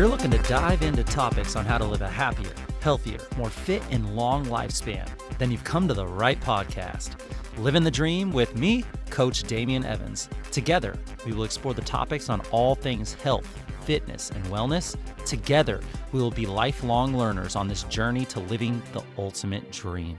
you're looking to dive into topics on how to live a happier, healthier, more fit, and long lifespan, then you've come to the right podcast. Living the Dream with me, Coach Damian Evans. Together, we will explore the topics on all things health, fitness, and wellness. Together, we will be lifelong learners on this journey to living the ultimate dream.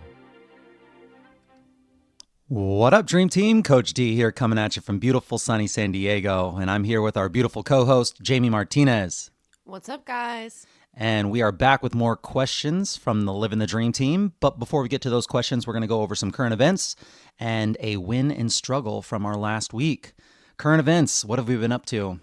What up, Dream Team? Coach D here, coming at you from beautiful sunny San Diego, and I'm here with our beautiful co-host, Jamie Martinez. What's up, guys? And we are back with more questions from the Living the Dream team. But before we get to those questions, we're going to go over some current events and a win and struggle from our last week. Current events, what have we been up to?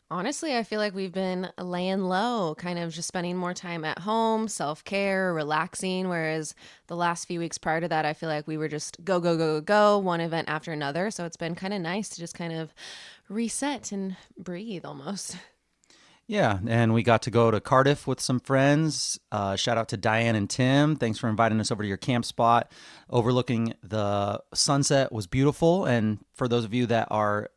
Honestly, I feel like we've been laying low, kind of just spending more time at home, self-care, relaxing, whereas the last few weeks prior to that, I feel like we were just go, one event after another. So it's been kind of nice to just kind of reset and breathe almost. Yeah, and we got to go to Cardiff with some friends. Shout out to Diane and Tim. Thanks for inviting us over to your camp spot. Overlooking the sunset was beautiful. And for those of you that are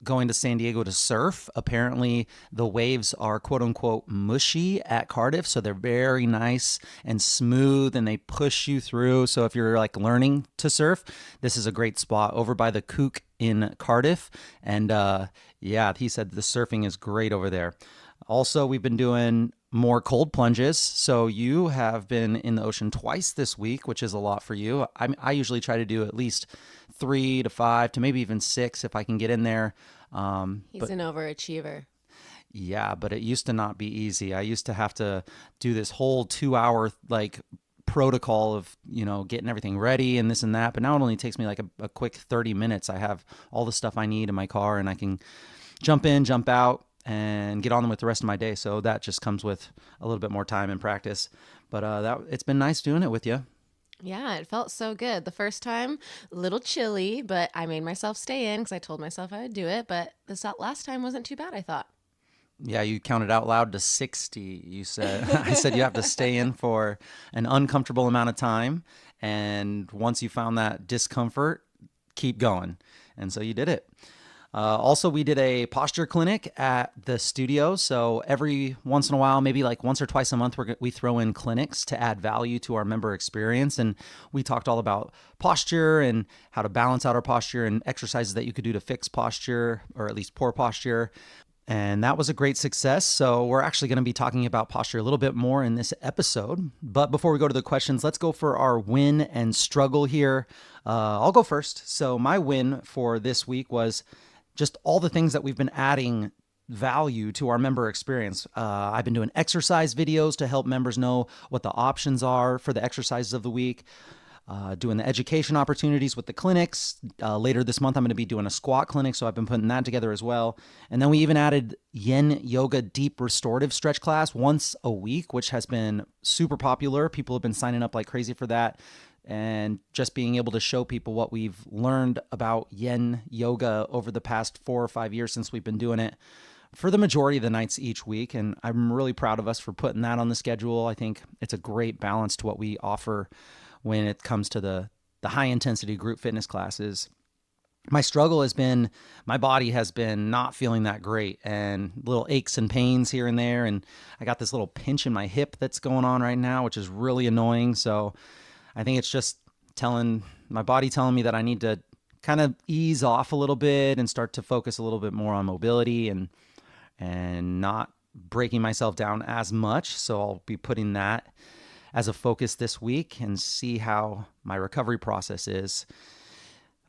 going to San Diego to surf, apparently the waves are quote unquote mushy at Cardiff. So they're very nice and smooth and they push you through. So if you're like learning to surf, this is a great spot over by the Cook in Cardiff. And yeah, he said the surfing is great over there. Also, we've been doing more cold plunges. So you have been in the ocean twice this week, which is a lot for you. I usually try to do at least 3 to 5 to maybe even 6 if I can get in there. He's an overachiever. Yeah, but it used to not be easy. I used to have to do this whole 2-hour protocol of, getting everything ready and this and that. But now it only takes me like a quick 30 minutes. I have all the stuff I need in my car and I can jump in, jump out, and get on with the rest of my day. So that just comes with a little bit more time and practice. But it's been nice doing it with you. Yeah, it felt so good. The first time, a little chilly, but I made myself stay in because I told myself I would do it. But this last time wasn't too bad, I thought. Yeah, you counted out loud to 60. You said, I said you have to stay in for an uncomfortable amount of time. And once you found that discomfort, keep going. And so you did it. Also, we did a posture clinic at the studio. So every once in a while, maybe like once or twice a month, we throw in clinics to add value to our member experience. And we talked all about posture and how to balance out our posture and exercises that you could do to fix posture or at least poor posture. And that was a great success. So we're actually going to be talking about posture a little bit more in this episode. But before we go to the questions, let's go for our win and struggle here. I'll go first. So my win for this week was just all the things that we've been adding value to our member experience. I've been doing exercise videos to help members know what the options are for the exercises of the week. Doing the education opportunities with the clinics. Later this month, I'm going to be doing a squat clinic, so I've been putting that together as well. And then we even added Yin Yoga Deep Restorative Stretch class once a week, which has been super popular. People have been signing up like crazy for that. And just being able to show people what we've learned about Yin Yoga over the past 4 or 5 years since we've been doing it for the majority of the nights each week. And I'm really proud of us for putting that on the schedule. I think it's a great balance to what we offer when it comes to the high intensity group fitness classes. My struggle has been, my body has been not feeling that great and little aches and pains here and there. And I got this little pinch in my hip that's going on right now, which is really annoying. So I think it's just my body telling me that I need to kind of ease off a little bit and start to focus a little bit more on mobility and not breaking myself down as much. So I'll be putting that as a focus this week and see how my recovery process is.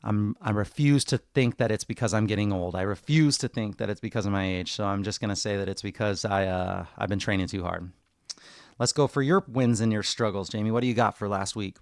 I refuse to think that it's because I'm getting old. I refuse to think that it's because of my age. So I'm just going to say that it's because I've been training too hard. Let's go for your wins and your struggles, Jamie. What do you got for last week?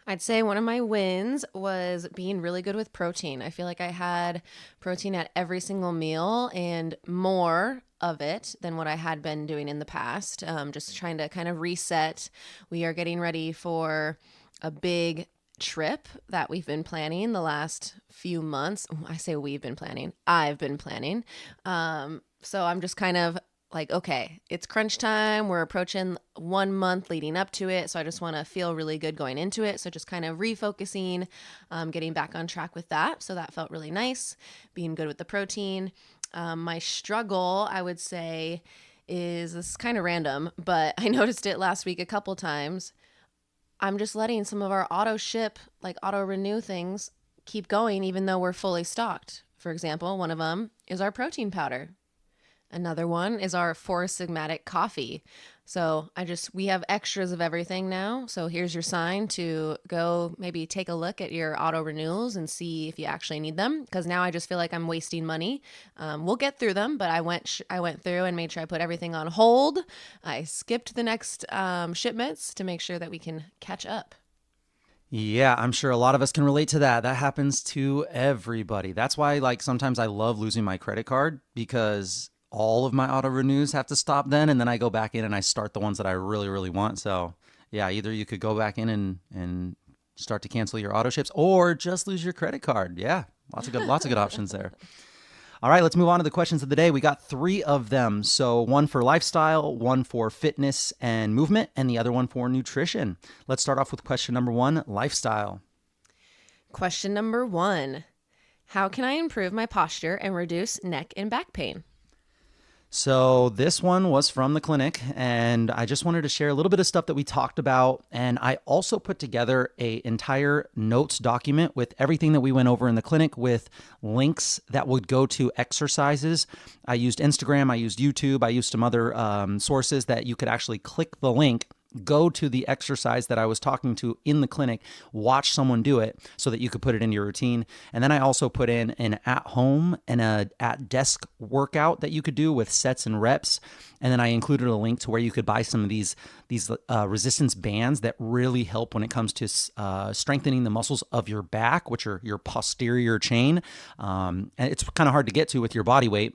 I'd say one of my wins was being really good with protein. I feel like I had protein at every single meal and more of it than what I had been doing in the past. Just trying to kind of reset. We are getting ready for a big trip that we've been planning the last few months. I say we've been planning. I've been planning. So I'm just kind of like, okay, it's crunch time. We're approaching 1 month leading up to it. So I just want to feel really good going into it. So just kind of refocusing, getting back on track with that. So that felt really nice, being good with the protein. My struggle, I would say, is this is kind of random, but I noticed it last week a couple times. I'm just letting some of our auto ship, like auto renew things, keep going even though we're fully stocked. For example, one of them is our protein powder. Another one is our Four Sigmatic coffee. So we have extras of everything now. So here's your sign to go maybe take a look at your auto renewals and see if you actually need them. Because now I just feel like I'm wasting money. We'll get through them, but I went through and made sure I put everything on hold. I skipped the next shipments to make sure that we can catch up. Yeah, I'm sure a lot of us can relate to that. That happens to everybody. That's why, like, sometimes I love losing my credit card because all of my auto renews have to stop then, and then I go back in and I start the ones that I really, really want. So, yeah, either you could go back in and start to cancel your auto ships, or just lose your credit card. Yeah, lots of good options there. All right, let's move on to the questions of the day. We got 3 of them. So one for lifestyle, one for fitness and movement, and the other one for nutrition. Let's start off with question number 1, lifestyle. Question number 1. How can I improve my posture and reduce neck and back pain? So this one was from the clinic, and I just wanted to share a little bit of stuff that we talked about. And I also put together a entire notes document with everything that we went over in the clinic, with links that would go to exercises. I used Instagram, I used YouTube, I used some other sources that you could actually click the link, go to the exercise that I was talking to in the clinic, watch someone do it so that you could put it into your routine. And then I also put in an at-home and a at-desk workout that you could do with sets and reps. And then I included a link to where you could buy some of these resistance bands that really help when it comes to strengthening the muscles of your back, which are your posterior chain. And it's kind of hard to get to with your body weight.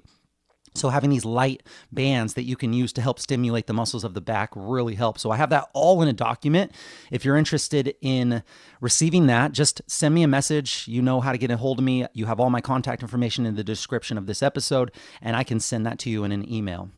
So having these light bands that you can use to help stimulate the muscles of the back really helps. So I have that all in a document. If you're interested in receiving that, just send me a message. You know how to get a hold of me. You have all my contact information in the description of this episode, and I can send that to you in an email.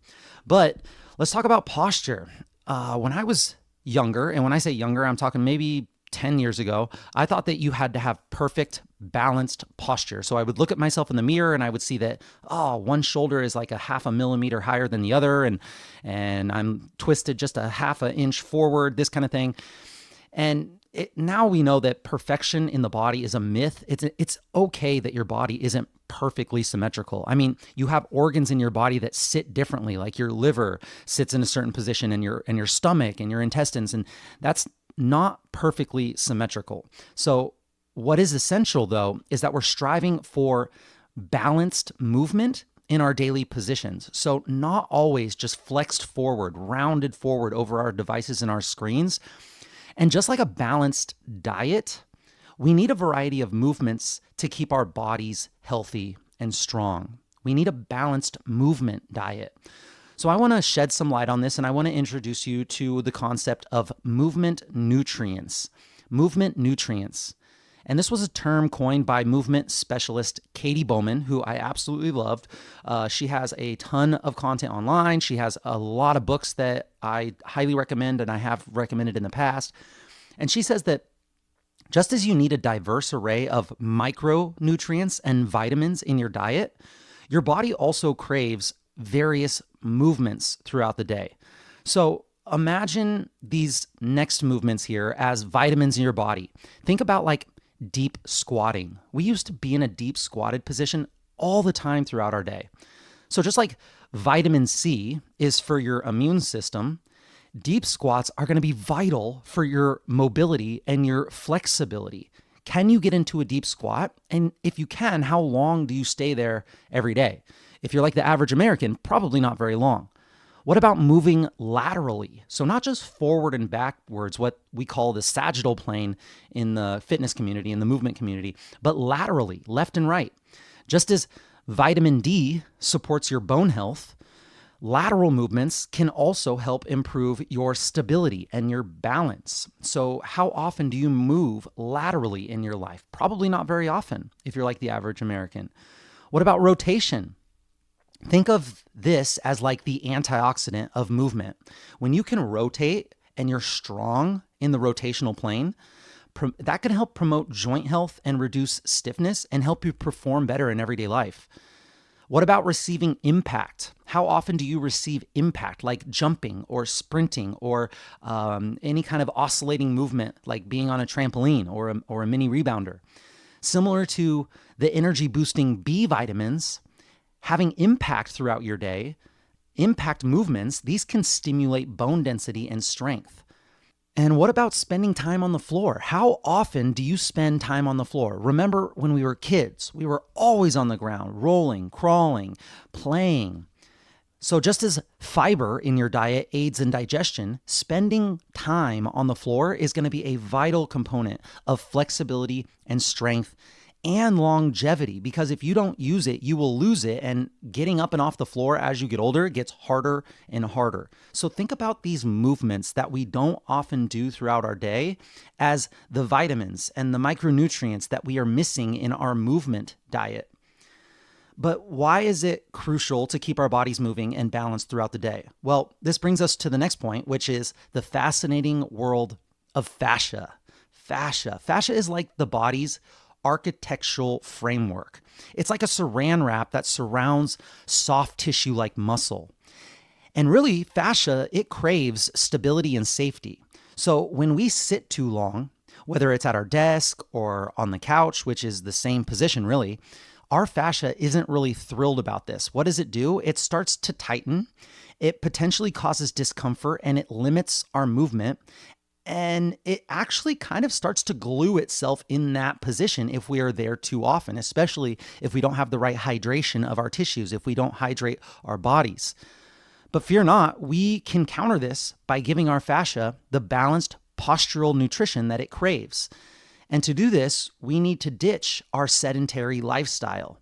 But let's talk about posture. When I was younger, and when I say younger, I'm talking maybe 10 years ago, I thought that you had to have perfect balanced posture. So I would look at myself in the mirror and I would see that, one shoulder is like a half a millimeter higher than the other, and I'm twisted just a half an inch forward, this kind of thing. And now we know that perfection in the body is a myth. It's okay that your body isn't perfectly symmetrical. I mean, you have organs in your body that sit differently, like your liver sits in a certain position, and your stomach and your intestines, and that's not perfectly symmetrical. So what is essential, though, is that we're striving for balanced movement in our daily positions. So not always just flexed forward, rounded forward over our devices and our screens. And just like a balanced diet, we need a variety of movements to keep our bodies healthy and strong. We need a balanced movement diet. So I want to shed some light on this, and I want to introduce you to the concept of movement nutrients. Movement nutrients. And this was a term coined by movement specialist Katy Bowman, who I absolutely loved. She has a ton of content online. She has a lot of books that I highly recommend, and I have recommended in the past. And she says that just as you need a diverse array of micronutrients and vitamins in your diet, your body also craves various movements throughout the day. So imagine these next movements here as vitamins in your body. Think about like deep squatting. We used to be in a deep squatted position all the time throughout our day. So just like vitamin C is for your immune system, deep squats are going to be vital for your mobility and your flexibility. Can you get into a deep squat? And if you can, how long do you stay there every day? If you're like the average American, probably not very long. What about moving laterally? So not just forward and backwards, what we call the sagittal plane in the fitness community, in the movement community, but laterally, left and right. Just as vitamin D supports your bone health, lateral movements can also help improve your stability and your balance. So how often do you move laterally in your life? Probably not very often if you're like the average American. What about rotation? Think of this as like the antioxidant of movement. When you can rotate and you're strong in the rotational plane, that can help promote joint health and reduce stiffness and help you perform better in everyday life. What about receiving impact? How often do you receive impact, like jumping or sprinting or any kind of oscillating movement, like being on a trampoline or a mini rebounder? Similar to the energy boosting B vitamins, having impact throughout your day, impact movements, these can stimulate bone density and strength. And what about spending time on the floor? How often do you spend time on the floor? Remember when we were kids, we were always on the ground, rolling, crawling, playing. So just as fiber in your diet aids in digestion, spending time on the floor is going to be a vital component of flexibility and strength and longevity, because if you don't use it, you will lose it. And getting up and off the floor as you get older gets harder and harder. So think about these movements that we don't often do throughout our day as the vitamins and the micronutrients that we are missing in our movement diet. But why is it crucial to keep our bodies moving and balanced throughout the day? Well, this brings us to the next point, which is the fascinating world of fascia. Fascia is like the body's architectural framework. It's like a saran wrap that surrounds soft tissue like muscle. And really, fascia, it craves stability and safety. So when we sit too long, whether it's at our desk or on the couch, which is the same position really, our fascia isn't really thrilled about this. What does it do? It starts to tighten. It potentially causes discomfort and it limits our movement. And it actually kind of starts to glue itself in that position if we are there too often, especially if we don't have the right hydration of our tissues, if we don't hydrate our bodies. But fear not, we can counter this by giving our fascia the balanced postural nutrition that it craves. And to do this, we need to ditch our sedentary lifestyle.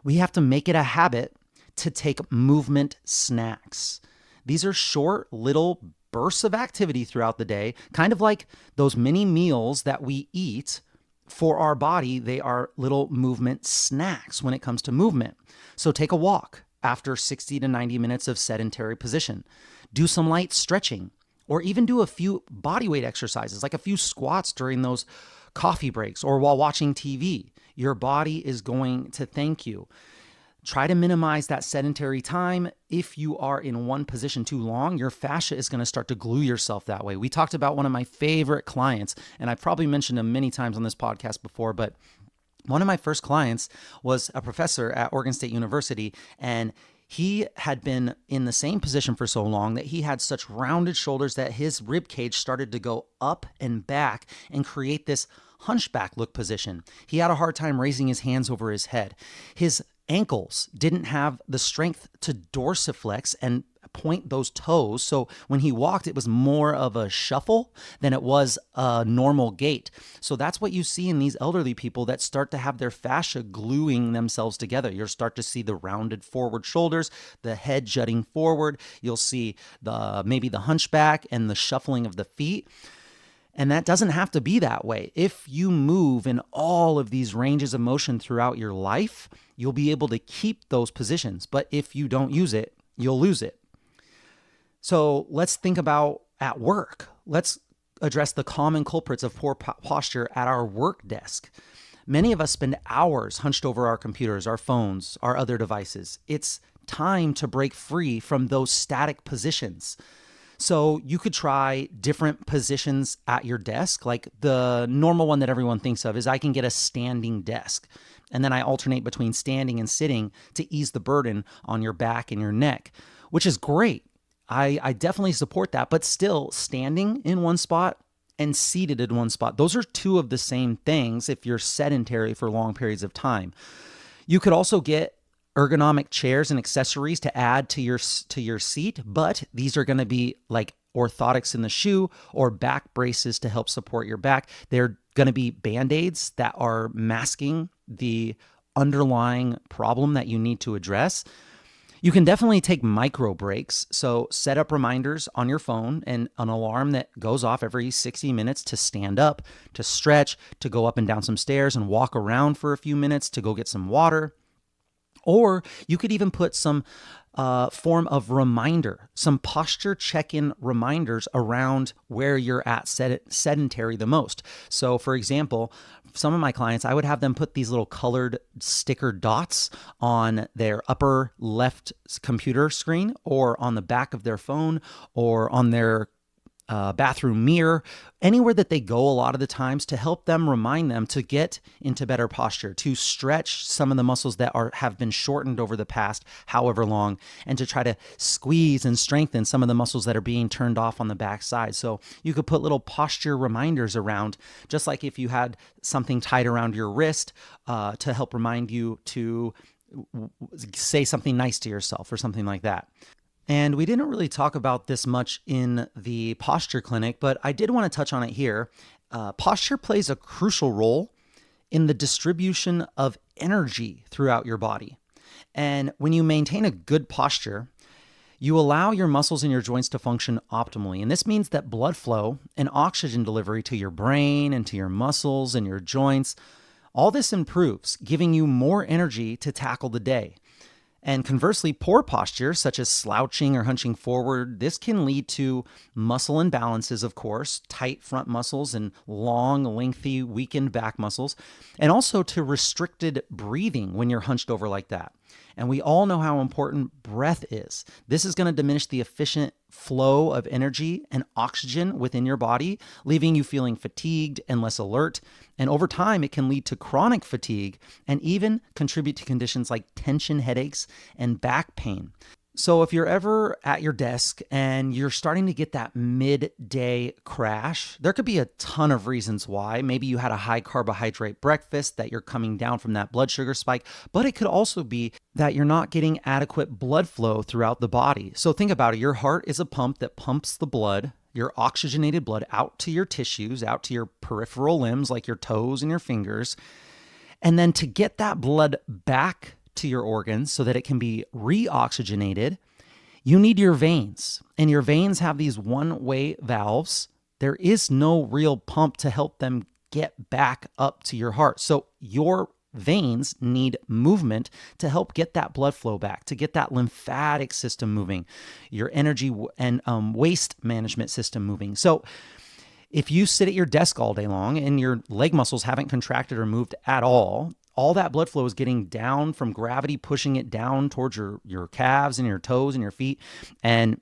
We have to make it a habit to take movement snacks. These are short little bursts of activity throughout the day, kind of like those mini meals that we eat for our body. They are little movement snacks when it comes to movement. So take a walk after 60 to 90 minutes of sedentary position. Do some light stretching, or even do a few bodyweight exercises, like a few squats during those coffee breaks or while watching TV. Your body is going to thank you. Try to minimize that sedentary time. If you are in one position too long, your fascia is going to start to glue yourself that way. We talked about one of my favorite clients, and I've probably mentioned him many times on this podcast before, but one of my first clients was a professor at Oregon State University, and he had been in the same position for so long that he had such rounded shoulders that his rib cage started to go up and back and create this hunchback look position. He had a hard time raising his hands over his head. His ankles didn't have the strength to dorsiflex and point those toes. So when he walked, it was more of a shuffle than it was a normal gait. So that's what you see in these elderly people that start to have their fascia gluing themselves together. You'll start to see the rounded forward shoulders, the head jutting forward. You'll see maybe the hunchback and the shuffling of the feet. And that doesn't have to be that way. If you move in all of these ranges of motion throughout your life, you'll be able to keep those positions. But if you don't use it, you'll lose it. So let's think about at work. Let's address the common culprits of poor posture at our work desk. Many of us spend hours hunched over our computers, our phones, our other devices. It's time to break free from those static positions. So you could try different positions at your desk. Like the normal one that everyone thinks of is I can get a standing desk. And then I alternate between standing and sitting to ease the burden on your back and your neck, which is great. I definitely support that, but still standing in one spot and seated in one spot. Those are two of the same things if you're sedentary for long periods of time. You could also get ergonomic chairs and accessories to add to your seat, but these are going to be like orthotics in the shoe or back braces to help support your back. They're going to be Band-Aids that are masking the underlying problem that you need to address. You can definitely take micro breaks. So set up reminders on your phone and an alarm that goes off every 60 minutes to stand up, to stretch, to go up and down some stairs and walk around for a few minutes, to go get some water. Or you could even put some form of reminder, some posture check-in reminders around where you're at sedentary the most. So for example, some of my clients, I would have them put these little colored sticker dots on their upper left computer screen or on the back of their phone or on their bathroom mirror, anywhere that they go a lot of the times, to help them remind them to get into better posture, to stretch some of the muscles that have been shortened over the past however long, and to try to squeeze and strengthen some of the muscles that are being turned off on the back side. So you could put little posture reminders around, just like if you had something tied around your wrist to help remind you to say something nice to yourself or something like that. And we didn't really talk about this much in the posture clinic, but I did want to touch on it here. Posture plays a crucial role in the distribution of energy throughout your body. And when you maintain a good posture, you allow your muscles and your joints to function optimally. And this means that blood flow and oxygen delivery to your brain and to your muscles and your joints, all this improves, giving you more energy to tackle the day. And conversely, poor posture, such as slouching or hunching forward, this can lead to muscle imbalances, of course, tight front muscles and long, lengthy, weakened back muscles, and also to restricted breathing when you're hunched over like that. And we all know how important breath is. This is going to diminish the efficient flow of energy and oxygen within your body, leaving you feeling fatigued and less alert. And over time, it can lead to chronic fatigue and even contribute to conditions like tension headaches and back pain. So if you're ever at your desk and you're starting to get that midday crash, there could be a ton of reasons why. Maybe you had a high carbohydrate breakfast that you're coming down from that blood sugar spike, but it could also be that you're not getting adequate blood flow throughout the body. So think about it. Your heart is a pump that pumps the blood, your oxygenated blood, out to your tissues, out to your peripheral limbs like your toes and your fingers. And then to get that blood back to your organs so that it can be reoxygenated, you need your veins. And your veins have these one-way valves. There is no real pump to help them get back up to your heart. So your veins need movement to help get that blood flow back, to get that lymphatic system moving, your energy and waste management system moving. So if you sit at your desk all day long and your leg muscles haven't contracted or moved at all that blood flow is getting down from gravity, pushing it down towards your calves and your toes and your feet. And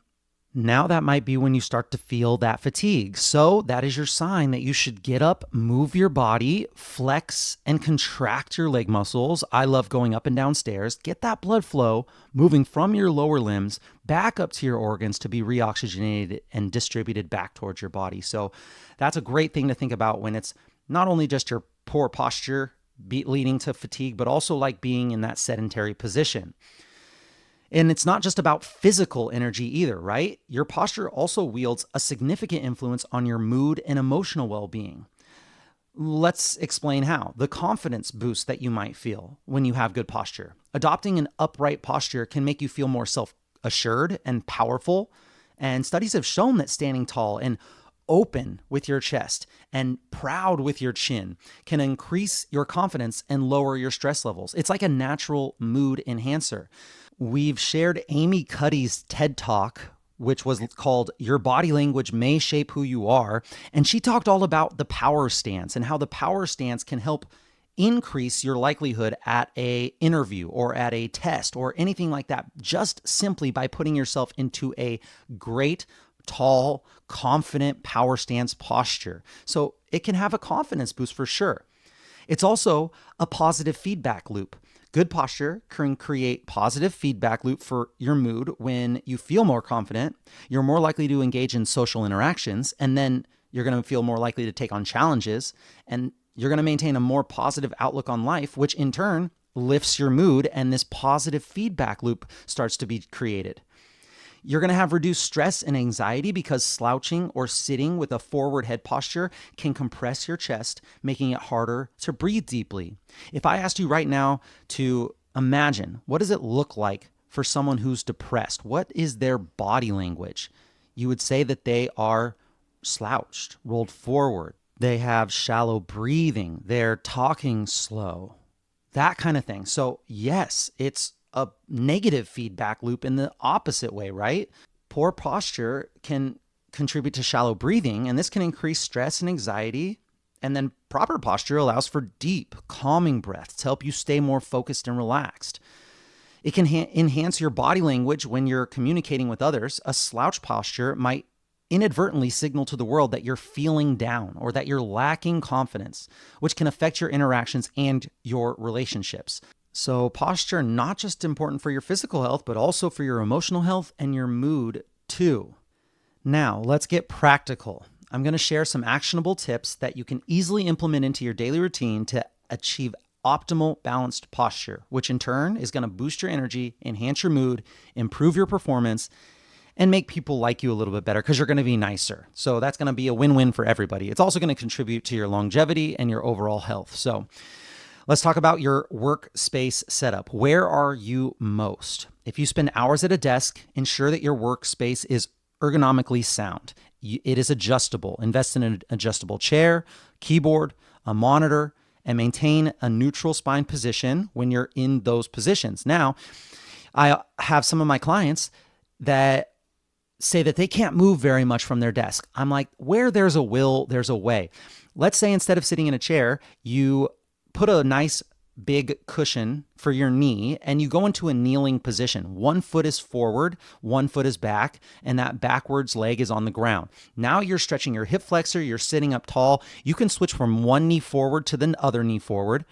now that might be when you start to feel that fatigue. So that is your sign that you should get up, move your body, flex and contract your leg muscles. I love going up and down stairs. Get that blood flow moving from your lower limbs back up to your organs to be reoxygenated and distributed back towards your body. So that's a great thing to think about when it's not only just your poor posture leading to fatigue, but also like being in that sedentary position. And it's not just about physical energy either, right? Your posture also wields a significant influence on your mood and emotional well-being. Let's explain how. The confidence boost that you might feel when you have good posture. Adopting an upright posture can make you feel more self-assured and powerful. And studies have shown that standing tall and open with your chest and proud with your chin can increase your confidence and lower your stress levels. It's like a natural mood enhancer. We've shared Amy Cuddy's TED Talk, which was called Your Body Language May Shape Who You Are. And she talked all about the power stance and how the power stance can help increase your likelihood at an interview or at a test or anything like that, just simply by putting yourself into a great, tall, confident power stance posture. So it can have a confidence boost for sure. It's also a positive feedback loop. Good posture can create positive feedback loop for your mood. When you feel more confident, you're more likely to engage in social interactions, and then you're going to feel more likely to take on challenges, and you're going to maintain a more positive outlook on life, which in turn lifts your mood, and this positive feedback loop starts to be created. You're going to have reduced stress and anxiety because slouching or sitting with a forward head posture can compress your chest, making it harder to breathe deeply. If I asked you right now to imagine, what does it look like for someone who's depressed? What is their body language? You would say that they are slouched, rolled forward. They have shallow breathing. They're talking slow, that kind of thing. So yes, it's a negative feedback loop in the opposite way, right? Poor posture can contribute to shallow breathing, and this can increase stress and anxiety. And then proper posture allows for deep, calming breaths to help you stay more focused and relaxed. It can enhance your body language when you're communicating with others. A slouch posture might inadvertently signal to the world that you're feeling down or that you're lacking confidence, which can affect your interactions and your relationships. So posture not just important for your physical health, but also for your emotional health and your mood too. Now, let's get practical. I'm going to share some actionable tips that you can easily implement into your daily routine to achieve optimal balanced posture, which in turn is going to boost your energy, enhance your mood, improve your performance, and make people like you a little bit better because you're going to be nicer. So that's going to be a win-win for everybody. It's also going to contribute to your longevity and your overall health. So let's talk about your workspace setup. Where are you most? If you spend hours at a desk, ensure that your workspace is ergonomically sound. It is adjustable. Invest in an adjustable chair, keyboard, a monitor, and maintain a neutral spine position when you're in those positions. Now, I have some of my clients that say that they can't move very much from their desk. I'm like, where there's a will, there's a way. Let's say instead of sitting in a chair, you put a nice big cushion for your knee and you go into a kneeling position. One foot is forward, one foot is back, and that backwards leg is on the ground. Now you're stretching your hip flexor, you're sitting up tall. You can switch from one knee forward to the other knee forward.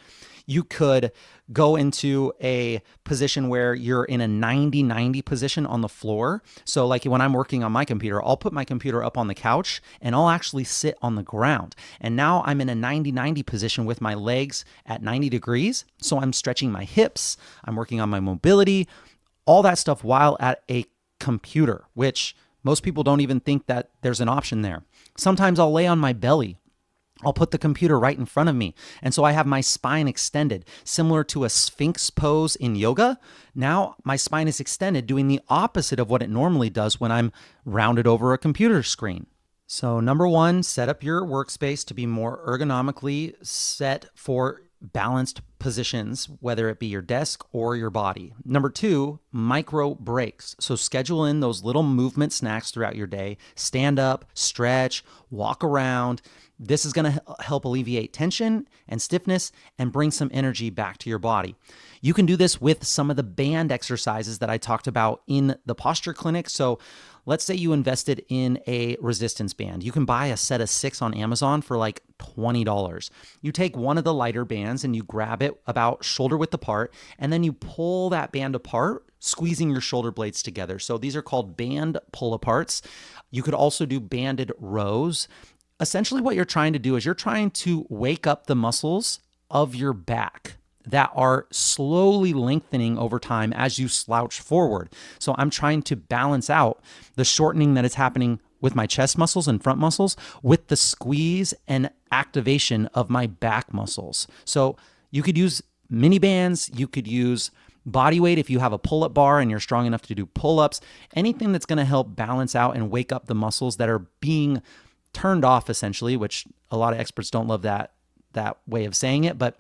You could go into a position where you're in a 90-90 position on the floor. So like when I'm working on my computer, I'll put my computer up on the couch and I'll actually sit on the ground. And now I'm in a 90-90 position with my legs at 90 degrees. So I'm stretching my hips, I'm working on my mobility, all that stuff while at a computer, which most people don't even think that there's an option there. Sometimes I'll lay on my belly. I'll put the computer right in front of me. And so I have my spine extended, similar to a sphinx pose in yoga. Now my spine is extended, doing the opposite of what it normally does when I'm rounded over a computer screen. So number one, set up your workspace to be more ergonomically set for balanced positions, whether it be your desk or your body. Number two, micro breaks. So schedule in those little movement snacks throughout your day. Stand up, stretch, walk around. This is going to help alleviate tension and stiffness and bring some energy back to your body. You can do this with some of the band exercises that I talked about in the posture clinic. So let's say you invested in a resistance band. You can buy a set of 6 on Amazon for like $20. You take one of the lighter bands and you grab it about shoulder width apart, and then you pull that band apart, squeezing your shoulder blades together. So these are called band pull aparts. You could also do banded rows. Essentially what you're trying to do is you're trying to wake up the muscles of your back that are slowly lengthening over time as you slouch forward. So I'm trying to balance out the shortening that is happening with my chest muscles and front muscles with the squeeze and activation of my back muscles. So you could use mini bands, you could use body weight if you have a pull-up bar and you're strong enough to do pull-ups, anything that's going to help balance out and wake up the muscles that are being turned off essentially, which a lot of experts don't love that way of saying it, but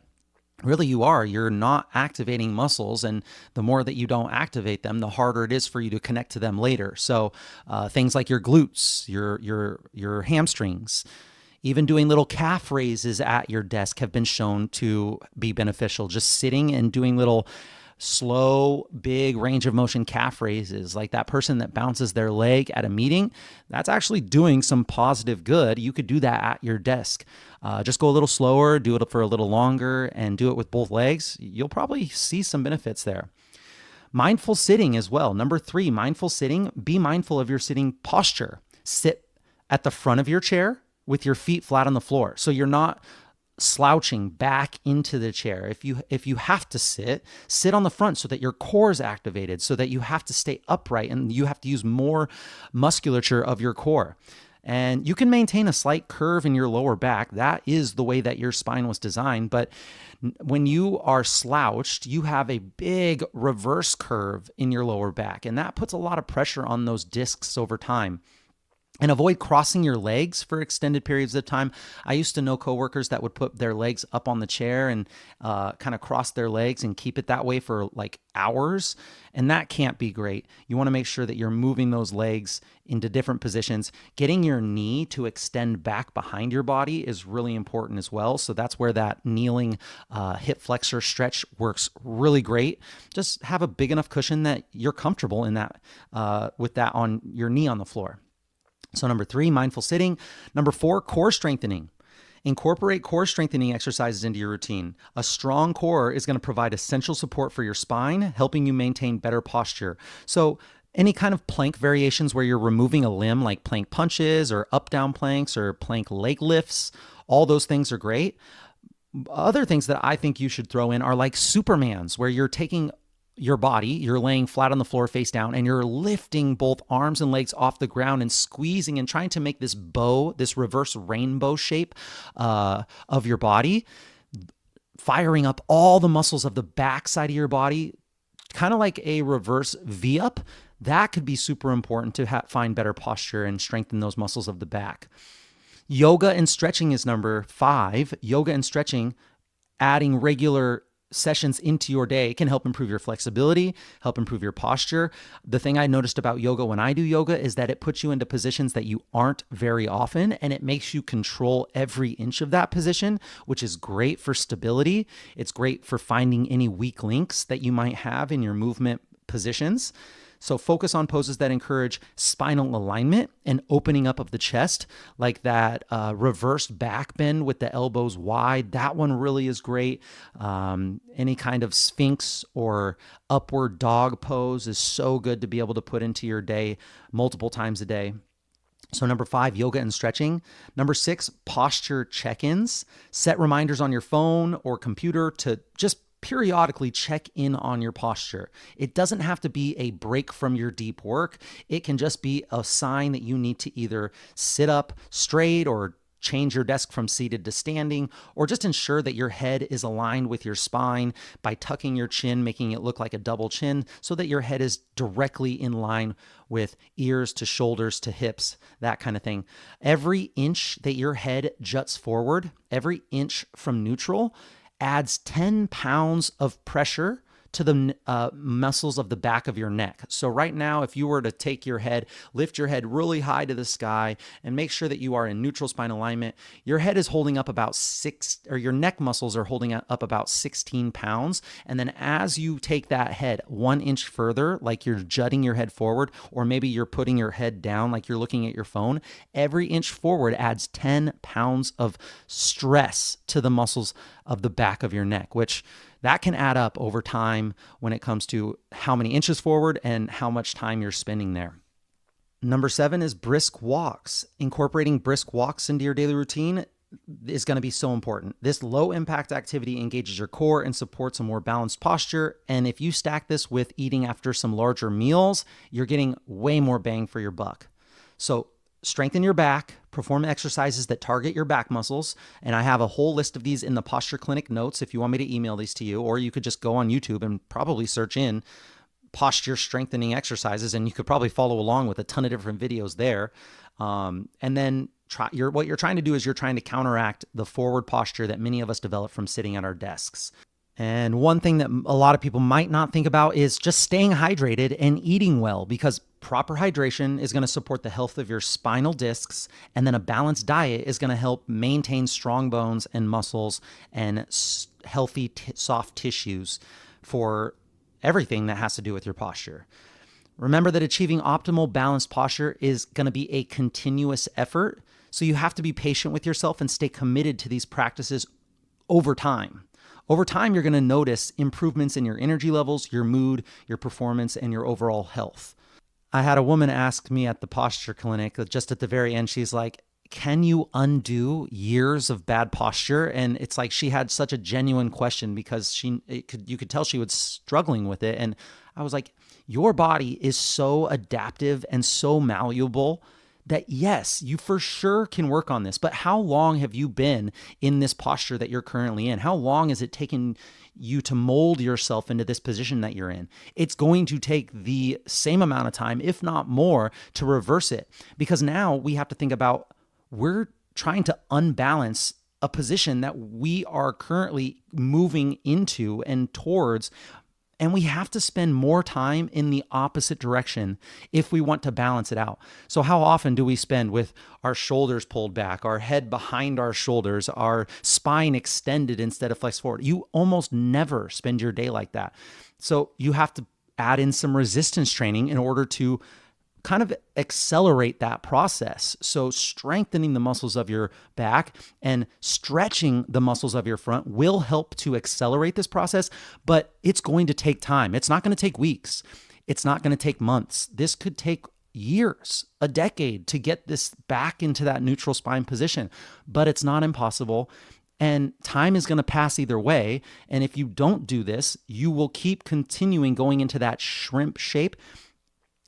really you're not activating muscles, and the more that you don't activate them, the harder it is for you to connect to them later. So things like your glutes, your hamstrings, even doing little calf raises at your desk have been shown to be beneficial. Just sitting and doing little slow, big range of motion calf raises, like that person that bounces their leg at a meeting, that's actually doing some positive good. You could do that at your desk. Just go a little slower, do it for a little longer, and do it with both legs. You'll probably see some benefits there. Mindful sitting as well. Number 3, mindful sitting. Be mindful of your sitting posture. Sit at the front of your chair with your feet flat on the floor. So you're not slouching back into the chair. If you have to sit on the front so that your core is activated, so that you have to stay upright and you have to use more musculature of your core. And you can maintain a slight curve in your lower back. That is the way that your spine was designed. But when you are slouched, you have a big reverse curve in your lower back. And that puts a lot of pressure on those discs over time. And avoid crossing your legs for extended periods of time. I used to know coworkers that would put their legs up on the chair and kind of cross their legs and keep it that way for like hours. And that can't be great. You want to make sure that you're moving those legs into different positions. Getting your knee to extend back behind your body is really important as well. So that's where that kneeling hip flexor stretch works really great. Just have a big enough cushion that you're comfortable in that with that on your knee on the floor. So number 3, mindful sitting. Number 4, core strengthening. Incorporate core strengthening exercises into your routine. A strong core is going to provide essential support for your spine, helping you maintain better posture. So any kind of plank variations where you're removing a limb, like plank punches or up-down planks or plank leg lifts, all those things are great. Other things that I think you should throw in are like Supermans, where you're taking your body, you're laying flat on the floor face down, and you're lifting both arms and legs off the ground and squeezing and trying to make this bow, this reverse rainbow shape of your body, firing up all the muscles of the back side of your body, kind of like a reverse V-up. That could be super important to find better posture and strengthen those muscles of the back. Yoga and stretching is number 5. Yoga and stretching, adding regular sessions into your day can help improve your flexibility, help improve your posture. The thing I noticed about yoga when I do yoga is that it puts you into positions that you aren't very often, and it makes you control every inch of that position, which is great for stability. It's great for finding any weak links that you might have in your movement positions. So focus on poses that encourage spinal alignment and opening up of the chest, like that reverse back bend with the elbows wide. That one really is great. Any kind of sphinx or upward dog pose is so good to be able to put into your day multiple times a day. So number 5, yoga and stretching. Number 6, posture check-ins. Set reminders on your phone or computer to just periodically check in on your posture. It doesn't have to be a break from your deep work. It can just be a sign that you need to either sit up straight or change your desk from seated to standing, or just ensure that your head is aligned with your spine by tucking your chin, making it look like a double chin so that your head is directly in line with ears to shoulders to hips, that kind of thing. Every inch that your head juts forward, every inch from neutral, adds 10 pounds of pressure to the muscles of the back of your neck. So right now, if you were to take your head, lift your head really high to the sky and make sure that you are in neutral spine alignment, your head is holding up about your neck muscles are holding up about 16 pounds. And then as you take that head 1 inch further, like you're jutting your head forward, or maybe you're putting your head down like you're looking at your phone, every inch forward adds 10 pounds of stress to the muscles of the back of your neck, which that can add up over time when it comes to how many inches forward and how much time you're spending there. Number 7 is brisk walks. Incorporating brisk walks into your daily routine is going to be so important. This low impact activity engages your core and supports a more balanced posture. And if you stack this with eating after some larger meals, you're getting way more bang for your buck. So strengthen your back, perform exercises that target your back muscles. And I have a whole list of these in the Posture Clinic notes if you want me to email these to you, or you could just go on YouTube and probably search in posture strengthening exercises, and you could probably follow along with a ton of different videos there. And then what you're trying to do is you're trying to counteract the forward posture that many of us develop from sitting at our desks. And one thing that a lot of people might not think about is just staying hydrated and eating well, because proper hydration is going to support the health of your spinal discs, and then a balanced diet is going to help maintain strong bones and muscles and healthy soft tissues for everything that has to do with your posture. Remember that achieving optimal balanced posture is going to be a continuous effort, so you have to be patient with yourself and stay committed to these practices over time. Over time, you're going to notice improvements in your energy levels, your mood, your performance, and your overall health. I had a woman ask me at the Posture Clinic, just at the very end, she's like, can you undo years of bad posture? And it's like she had such a genuine question because you could tell she was struggling with it. And I was like, your body is so adaptive and so malleable that yes, you for sure can work on this, but how long have you been in this posture that you're currently in? How long has it taken you to mold yourself into this position that you're in? It's going to take the same amount of time, if not more, to reverse it, because now we have to think about, we're trying to unbalance a position that we are currently moving into and towards. And we have to spend more time in the opposite direction if we want to balance it out. So how often do we spend with our shoulders pulled back, our head behind our shoulders, our spine extended instead of flexed forward? You almost never spend your day like that. So you have to add in some resistance training in order to kind of accelerate that process. So strengthening the muscles of your back and stretching the muscles of your front will help to accelerate this process, but it's going to take time. It's not going to take weeks. It's not going to take months. This could take years, a decade to get this back into that neutral spine position, but it's not impossible. And time is going to pass either way. And if you don't do this, you will keep continuing going into that shrimp shape.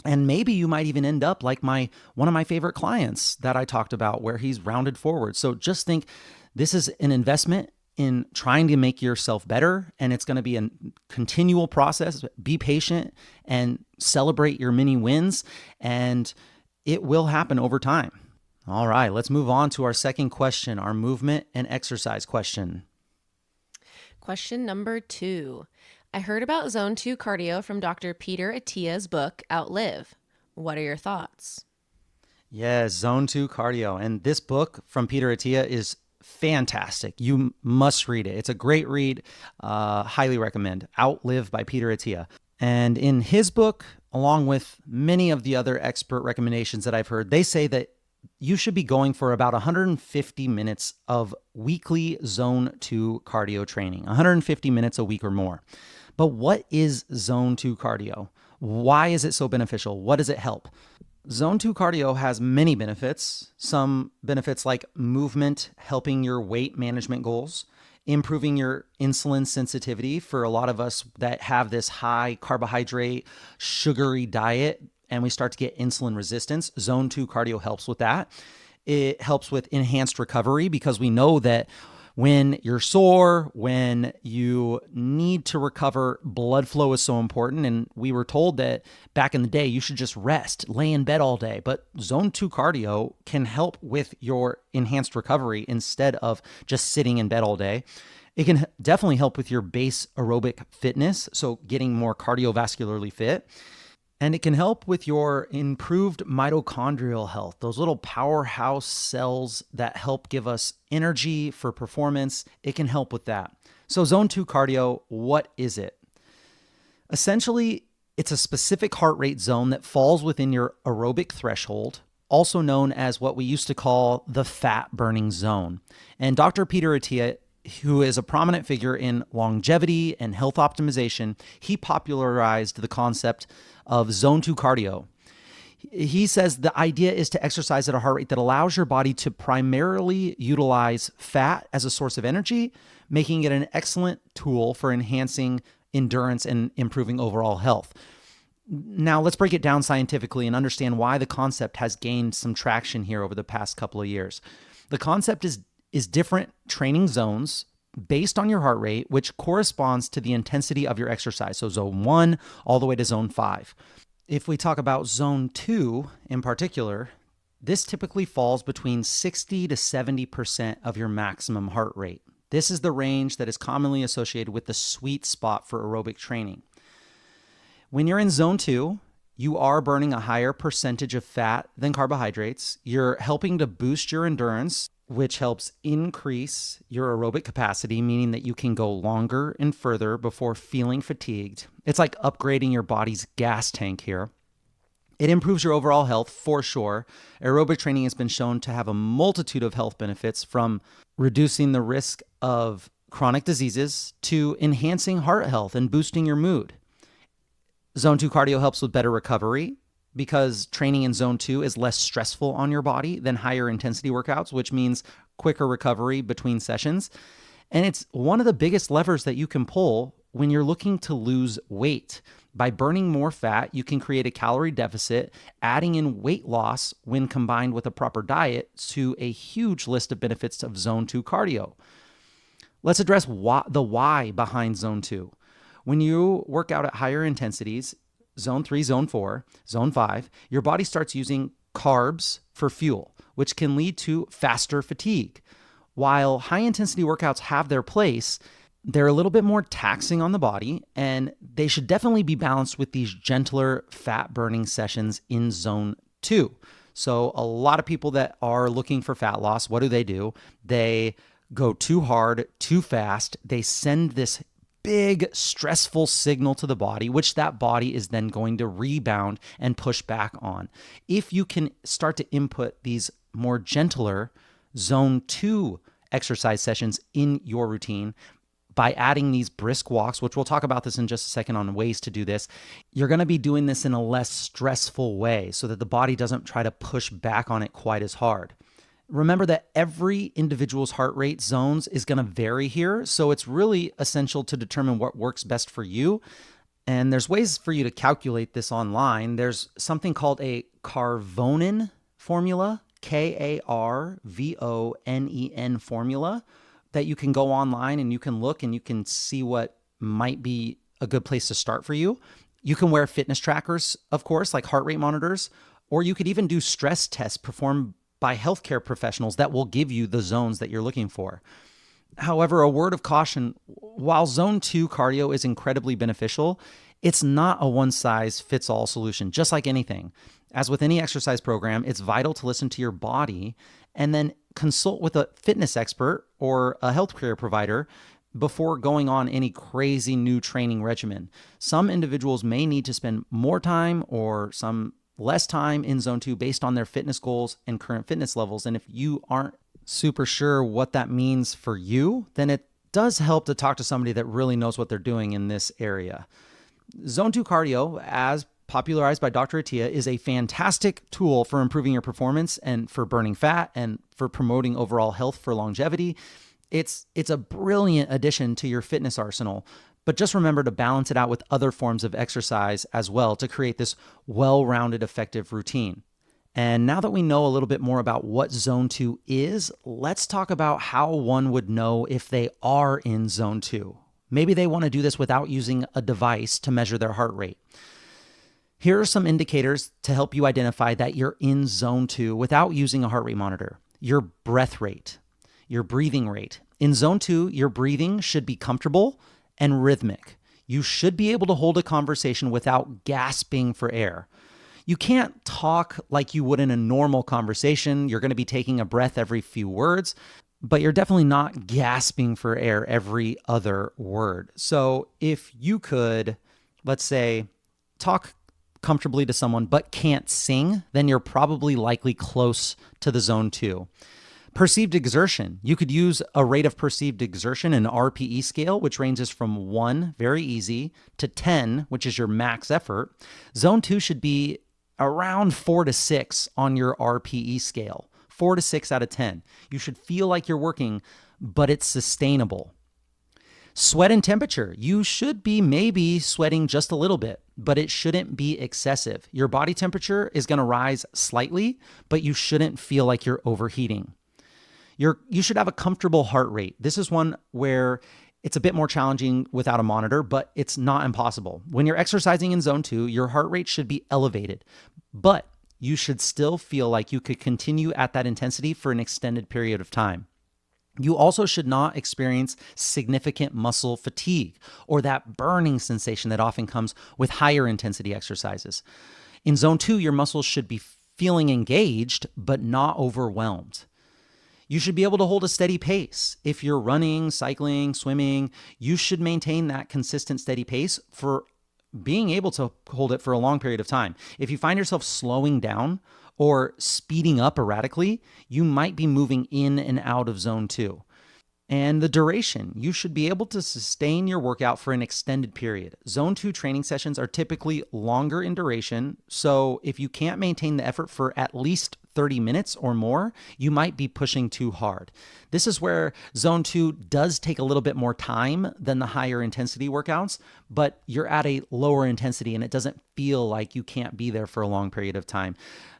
And maybe you might even end up like one of my favorite clients that I talked about, where he's rounded forward. So just think, this is an investment in trying to make yourself better, and it's going to be a continual process. Be patient and celebrate your mini wins, and it will happen over time. All right, let's move on to our second question, our movement and exercise question. Question number 2. I heard about Zone 2 cardio from Dr. Peter Attia's book, Outlive. What are your thoughts? Yes, Zone 2 cardio. And this book from Peter Attia is fantastic. You must read it. It's a great read. Highly recommend. Outlive by Peter Attia. And in his book, along with many of the other expert recommendations that I've heard, they say that you should be going for about 150 minutes of weekly Zone 2 cardio training, 150 minutes a week or more. But what is Zone 2 cardio? Why is it so beneficial? What does it help? Zone 2 cardio has many benefits. Some benefits like movement, helping your weight management goals, improving your insulin sensitivity for a lot of us that have this high carbohydrate, sugary diet, and we start to get insulin resistance. Zone 2 cardio helps with that. It helps with enhanced recovery, because we know that when you're sore, when you need to recover, blood flow is so important. And we were told that back in the day, you should just rest, lay in bed all day. But Zone 2 cardio can help with your enhanced recovery instead of just sitting in bed all day. It can definitely help with your base aerobic fitness, so getting more cardiovascularly fit. And it can help with your improved mitochondrial health, those little powerhouse cells that help give us energy for performance. It can help with that. So Zone 2 cardio, what is it? Essentially, it's a specific heart rate zone that falls within your aerobic threshold, also known as what we used to call the fat burning zone. And Dr. Peter Attia, who is a prominent figure in longevity and health optimization, he popularized the concept of Zone 2 cardio. He says the idea is to exercise at a heart rate that allows your body to primarily utilize fat as a source of energy, making it an excellent tool for enhancing endurance and improving overall health. Now, let's break it down scientifically and understand why the concept has gained some traction here over the past couple of years. The concept is different training zones based on your heart rate, which corresponds to the intensity of your exercise. So Zone 1 all the way to Zone 5. If we talk about Zone 2 in particular, this typically falls between 60 to 70% of your maximum heart rate. This is the range that is commonly associated with the sweet spot for aerobic training. When you're in Zone 2, you are burning a higher percentage of fat than carbohydrates. You're helping to boost your endurance, which helps increase your aerobic capacity, meaning that you can go longer and further before feeling fatigued. It's like upgrading your body's gas tank here. It improves your overall health for sure. Aerobic training has been shown to have a multitude of health benefits, from reducing the risk of chronic diseases to enhancing heart health and boosting your mood. Zone 2 cardio helps with better recovery, because training in Zone 2 is less stressful on your body than higher intensity workouts, which means quicker recovery between sessions. And it's one of the biggest levers that you can pull when you're looking to lose weight. By burning more fat, you can create a calorie deficit, adding in weight loss when combined with a proper diet to a huge list of benefits of Zone 2 cardio. Let's address the why behind Zone 2. When you work out at higher intensities, Zone 3, Zone 4, Zone 5, your body starts using carbs for fuel, which can lead to faster fatigue. While high-intensity workouts have their place, they're a little bit more taxing on the body, and they should definitely be balanced with these gentler fat-burning sessions in Zone 2. So a lot of people that are looking for fat loss, what do? They go too hard, too fast. They send this big stressful signal to the body, which that body is then going to rebound and push back on. If you can start to input these more gentler Zone 2 exercise sessions in your routine by adding these brisk walks, which we'll talk about this in just a second on ways to do this, you're going to be doing this in a less stressful way so that the body doesn't try to push back on it quite as hard. Remember that every individual's heart rate zones is going to vary here, so it's really essential to determine what works best for you. And there's ways for you to calculate this online. There's something called a Karvonen formula, Karvonen formula, that you can go online and you can look and you can see what might be a good place to start for you. You can wear fitness trackers, of course, like heart rate monitors, or you could even do stress tests performed by healthcare professionals that will give you the zones that you're looking for. However, a word of caution, while Zone 2 cardio is incredibly beneficial, it's not a one-size-fits-all solution, just like anything. As with any exercise program, it's vital to listen to your body and then consult with a fitness expert or a healthcare provider before going on any crazy new training regimen. Some individuals may need to spend more time or some less time in Zone 2 based on their fitness goals and current fitness levels. And if you aren't super sure what that means for you, then it does help to talk to somebody that really knows what they're doing in this area. Zone 2 cardio, as popularized by Dr. Attia, is a fantastic tool for improving your performance and for burning fat and for promoting overall health for longevity. It's a brilliant addition to your fitness arsenal, but just remember to balance it out with other forms of exercise as well to create this well-rounded, effective routine. And now that we know a little bit more about what Zone 2 is, let's talk about how one would know if they are in Zone 2. Maybe they want to do this without using a device to measure their heart rate. Here are some indicators to help you identify that you're in Zone 2 without using a heart rate monitor. Your breath rate, your breathing rate. In Zone 2, your breathing should be comfortable and rhythmic. You should be able to hold a conversation without gasping for air. You can't talk like you would in a normal conversation. You're going to be taking a breath every few words, but you're definitely not gasping for air every other word. So if you could, let's say, talk comfortably to someone but can't sing, then you're probably likely close to the Zone 2. Perceived exertion. You could use a rate of perceived exertion, an RPE scale, which ranges from 1, very easy, to 10, which is your max effort. Zone 2 should be around 4 to 6 on your RPE scale. 4 to 6 out of 10. You should feel like you're working, but it's sustainable. Sweat and temperature. You should be maybe sweating just a little bit, but it shouldn't be excessive. Your body temperature is going to rise slightly, but you shouldn't feel like you're overheating. You should have a comfortable heart rate. This is one where it's a bit more challenging without a monitor, but it's not impossible. When you're exercising in Zone 2, your heart rate should be elevated, but you should still feel like you could continue at that intensity for an extended period of time. You also should not experience significant muscle fatigue or that burning sensation that often comes with higher intensity exercises. In Zone 2, your muscles should be feeling engaged, but not overwhelmed. You should be able to hold a steady pace. If you're running, cycling, swimming, you should maintain that consistent steady pace for being able to hold it for a long period of time. If you find yourself slowing down or speeding up erratically, you might be moving in and out of Zone 2. And the duration, you should be able to sustain your workout for an extended period. Zone 2 training sessions are typically longer in duration, so if you can't maintain the effort for at least 30 minutes or more, you might be pushing too hard. This is where zone 2 does take a little bit more time than the higher intensity workouts, but you're at a lower intensity and it doesn't feel like you can't be there for a long period of time.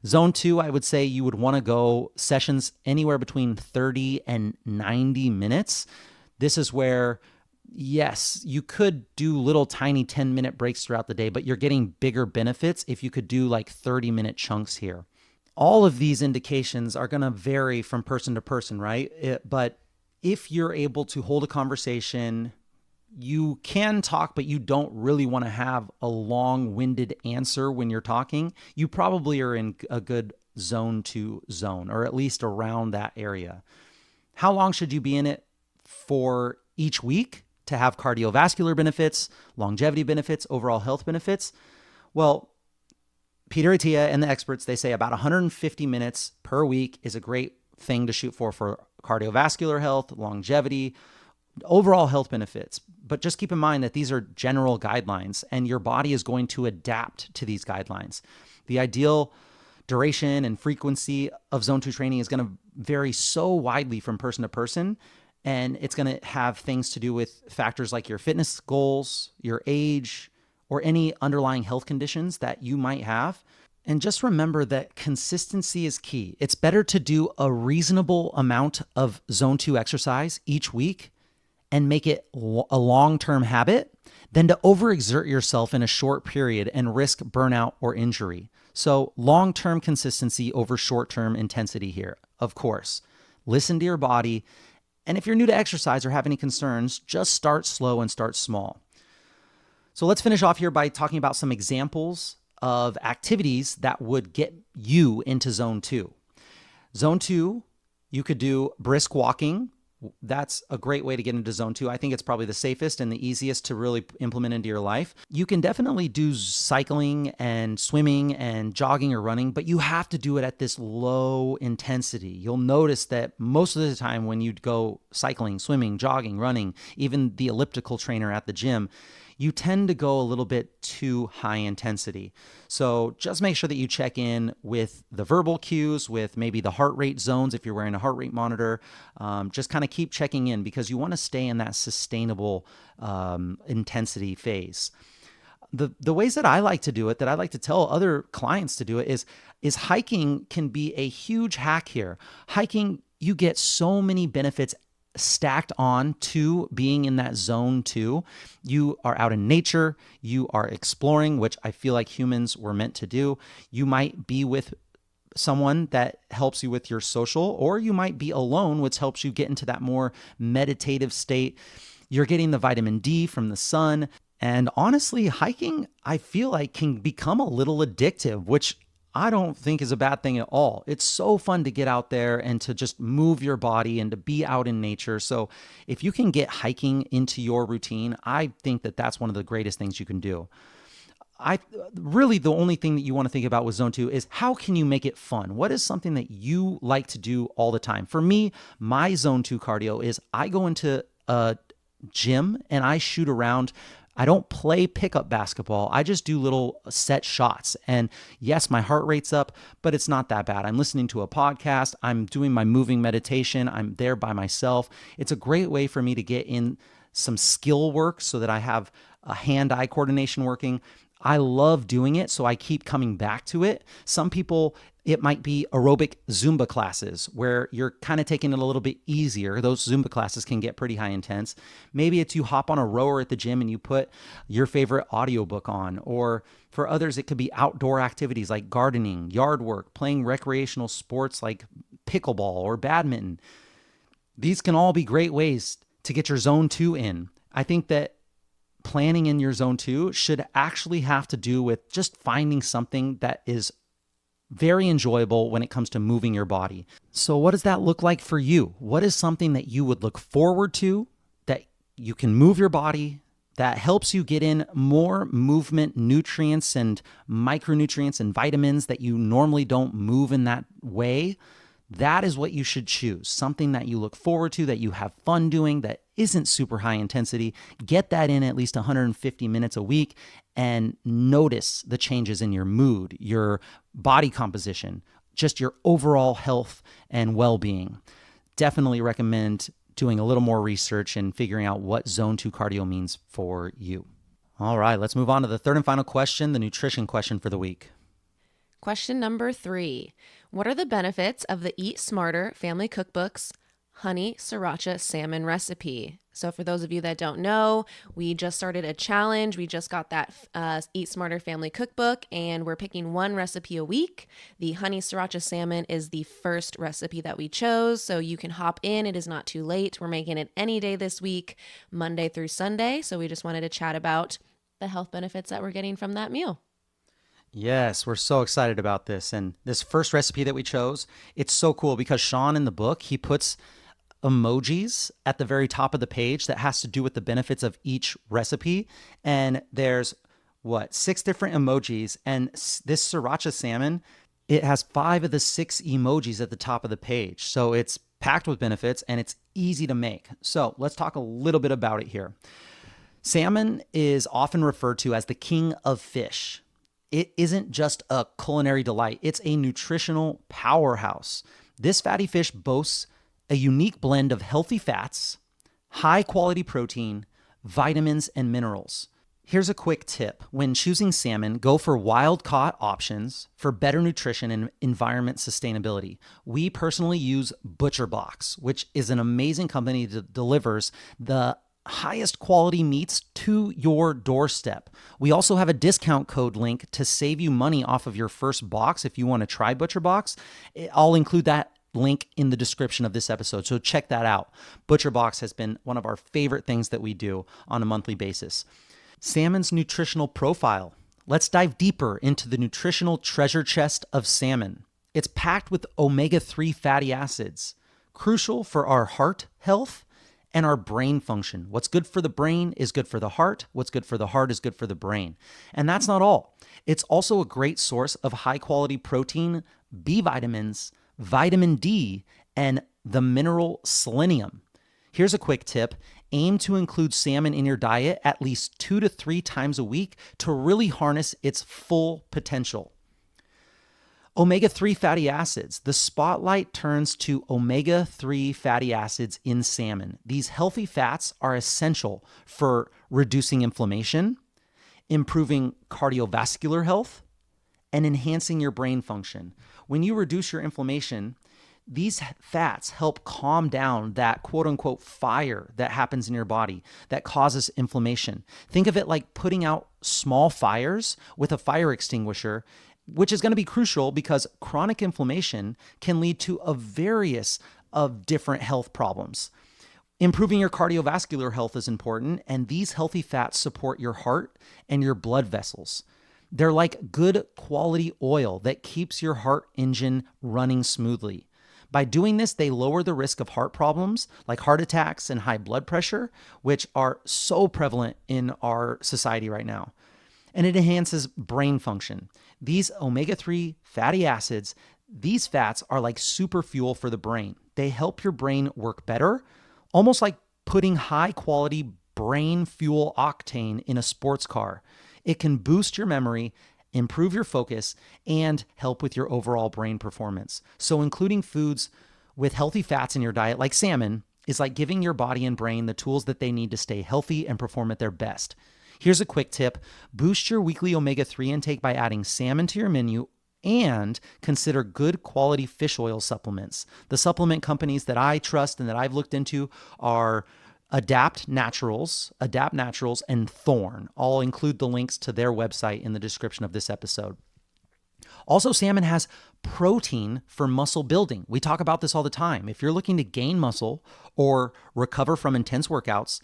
Zone 2, I would say you would want to go sessions anywhere between 30 and 90 minutes. This is where, yes, you could do little tiny 10-minute breaks throughout the day, but you're getting bigger benefits if you could do like 30-minute chunks here. All of these indications are going to vary from person to person, right? But if you're able to hold a conversation, you can talk, but you don't really want to have a long-winded answer when you're talking, you probably are in a good zone 2 zone, or at least around that area. How long should you be in it for each week to have cardiovascular benefits, longevity benefits, overall health benefits? Well, Peter Attia and the experts, they say about 150 minutes per week is a great thing to shoot for cardiovascular health, longevity, overall health benefits. But just keep in mind that these are general guidelines and your body is going to adapt to these guidelines. The ideal duration and frequency of zone 2 training is going to vary so widely from person to person. And it's going to have things to do with factors like your fitness goals, your age, or any underlying health conditions that you might have. And just remember that consistency is key. It's better to do a reasonable amount of zone 2 exercise each week and make it a long-term habit than to overexert yourself in a short period and risk burnout or injury. So long-term consistency over short-term intensity here, of course. Listen to your body. And if you're new to exercise or have any concerns, just start slow and start small. So let's finish off here by talking about some examples of activities that would get you into zone 2. Zone 2, you could do brisk walking. That's a great way to get into zone 2. I think it's probably the safest and the easiest to really implement into your life. You can definitely do cycling and swimming and jogging or running, but you have to do it at this low intensity. You'll notice that most of the time when you go cycling, swimming, jogging, running, even the elliptical trainer at the gym, you tend to go a little bit too high intensity. So just make sure that you check in with the verbal cues, with maybe the heart rate zones if you're wearing a heart rate monitor. Just kind of keep checking in because you want to stay in that sustainable intensity phase. The ways that I like to do it, that I like to tell other clients to do it, is hiking can be a huge hack here. Hiking, you get so many benefits stacked on to being in that zone 2. You are out in nature, you are exploring, which I feel like humans were meant to do. You might be with someone that helps you with your social, or you might be alone, which helps you get into that more meditative state. You're getting the vitamin D from the sun. And honestly, hiking, I feel like can become a little addictive, which I don't think is a bad thing at all. It's so fun to get out there and to just move your body and to be out in nature. So if you can get hiking into your routine, I think that that's one of the greatest things you can do. Really, the only thing that you want to think about with zone 2 is how can you make it fun? What is something that you like to do all the time? For me, my zone 2 cardio is I go into a gym and I shoot around. I don't play pickup basketball. I just do little set shots. And yes, my heart rate's up, but it's not that bad. I'm listening to a podcast. I'm doing my moving meditation. I'm there by myself. It's a great way for me to get in some skill work so that I have a hand-eye coordination working. I love doing it, so I keep coming back to it. Some people, it might be aerobic Zumba classes where you're kind of taking it a little bit easier. Those Zumba classes can get pretty high intense. Maybe it's you hop on a rower at the gym and you put your favorite audiobook on. Or for others, it could be outdoor activities like gardening, yard work, playing recreational sports like pickleball or badminton. These can all be great ways to get your zone 2 in. I think that planning in your zone 2 should actually have to do with just finding something that is very enjoyable when it comes to moving your body. So what does that look like for you? What is something that you would look forward to, that you can move your body, that helps you get in more movement nutrients and micronutrients and vitamins that you normally don't move in that way? That is what you should choose. Something that you look forward to, that you have fun doing, that isn't super high intensity. Get that in at least 150 minutes a week and notice the changes in your mood, your body composition, just your overall health and well-being. Definitely recommend doing a little more research and figuring out what zone 2 cardio means for you. All right, let's move on to the third and final question, the nutrition question for the week. Question number 3. What are the benefits of the Eat Smarter family cookbook's honey sriracha salmon recipe? So for those of you that don't know, we just started a challenge. We just got that Eat Smarter family cookbook, and we're picking one recipe a week. The honey sriracha salmon is the first recipe that we chose, so you can hop in. It is not too late. We're making it any day this week, Monday through Sunday. So we just wanted to chat about the health benefits that we're getting from that meal. Yes, we're so excited about this. And this first recipe that we chose, it's so cool because Shawn in the book, he puts emojis at the very top of the page that has to do with the benefits of each recipe. And there's 6 different emojis. And this sriracha salmon, it has 5 of the 6 emojis at the top of the page. So it's packed with benefits and it's easy to make. So let's talk a little bit about it here. Salmon is often referred to as the king of fish. It isn't just a culinary delight, it's a nutritional powerhouse. This fatty fish boasts a unique blend of healthy fats, high quality protein, vitamins, and minerals. Here's a quick tip. When choosing salmon, go for wild-caught options for better nutrition and environment sustainability. We personally use ButcherBox, which is an amazing company that delivers the highest quality meats to your doorstep. We also have a discount code link to save you money off of your first box if you want to try ButcherBox. I'll include that link in the description of this episode, so check that out. ButcherBox has been one of our favorite things that we do on a monthly basis. Salmon's nutritional profile. Let's dive deeper into the nutritional treasure chest of salmon. It's packed with omega-3 fatty acids, crucial for our heart health and our brain function. What's good for the brain is good for the heart. What's good for the heart is good for the brain. And that's not all. It's also a great source of high-quality protein, B vitamins, vitamin D, and the mineral selenium. Here's a quick tip. Aim to include salmon in your diet at least 2 to 3 times a week to really harness its full potential. Omega-3 fatty acids. The spotlight turns to omega-3 fatty acids in salmon. These healthy fats are essential for reducing inflammation, improving cardiovascular health, and enhancing your brain function. When you reduce your inflammation, these fats help calm down that quote unquote fire that happens in your body that causes inflammation. Think of it like putting out small fires with a fire extinguisher, which is going to be crucial because chronic inflammation can lead to a various of different health problems. Improving your cardiovascular health is important, and these healthy fats support your heart and your blood vessels. They're like good quality oil that keeps your heart engine running smoothly. By doing this, they lower the risk of heart problems like heart attacks and high blood pressure, which are so prevalent in our society right now. And it enhances brain function. These omega-3 fatty acids, these fats are like super fuel for the brain. They help your brain work better, almost like putting high quality brain fuel octane in a sports car. It can boost your memory, improve your focus, and help with your overall brain performance. So including foods with healthy fats in your diet, like salmon, is like giving your body and brain the tools that they need to stay healthy and perform at their best. Here's a quick tip. Boost your weekly omega-3 intake by adding salmon to your menu and consider good quality fish oil supplements. The supplement companies that I trust and that I've looked into are Adapt Naturals, and Thorne. I'll include the links to their website in the description of this episode. Also, salmon has protein for muscle building. We talk about this all the time. If you're looking to gain muscle or recover from intense workouts,